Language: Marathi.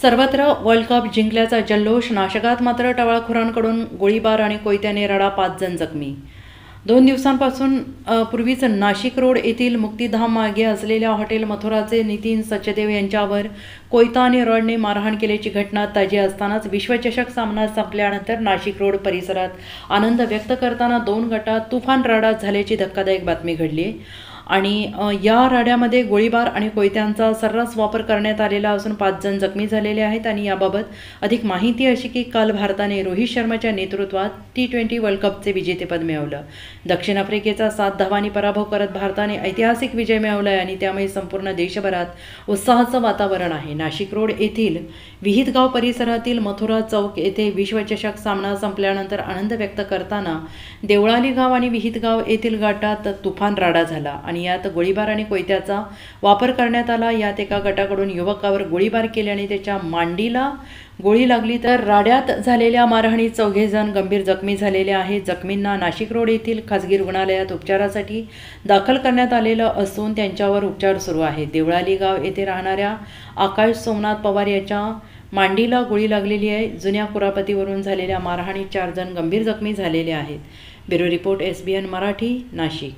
सर्वत्र वर्ल्ड कप जिंकल्याचा जल्लोष, नाशकात मात्र टवाळखोरांकडून गोळीबार आणि कोयत्याने रडा, 5 जण जखमी. 2 दिवसांपासून पूर्वीच नाशिक रोड येथील मुक्तिधाम मागे असलेल्या हॉटेल मथुराचे नितीन सचदेव यांच्यावर कोयता आणि रॉडने मारहाण केल्याची घटना ताजी असतानाच विश्वचषक सामना संपल्यानंतर नाशिक रोड परिसरात आनंद व्यक्त करताना 2 गटात तुफान राडा झाल्याची धक्कादायक बातमी घडली आणि या राड्यामध्ये गोळीबार आणि कोयत्यांचा सर्रास वापर करण्यात आलेला असून 5 जण जखमी झालेले आहेत. आणि याबाबत अधिक माहिती अशी की काल भारताने रोहित शर्माच्या नेतृत्वात T20 वर्ल्ड कपचे विजेतेपद मिळवलं. दक्षिण आफ्रिकेचा 7 धावांनी पराभव करत भारताने ऐतिहासिक विजय मिळवला आहे आणि त्यामुळे संपूर्ण देशभरात उत्साहाचं वातावरण आहे. नाशिक रोड येथील विहितगाव परिसरातील मथुरा चौक येथे विश्वचषक सामना संपल्यानंतर आनंद व्यक्त करताना देवळाली गाव आणि विहितगाव येथील गटात तुफान राडा झाला आणि यात गोळीबार आणि कोयत्याचा वापर करण्यात आला. यात एका गटाकडून युवकावर गोळीबार केल्याने त्याच्या मांडीला गोळी लागली, तर राड्यात झालेल्या मारहाणीत 4 जण गंभीर जखमी झालेले आहेत. जखमींना नाशिक रोड येथील खासगी रुग्णालयात उपचारासाठी दाखल करण्यात आलेलं असून त्यांच्यावर उपचार सुरू आहेत. देवळाली गाव येथे राहणाऱ्या आकाश सोमनाथ पवार याच्या मांडीला गोळी लागलेली आहे. जुन्या कुरापतीवरून झालेल्या मारहाणीत 4 जण गंभीर जखमी झालेले आहेत. Bureau report SBN Marathi, Nashik.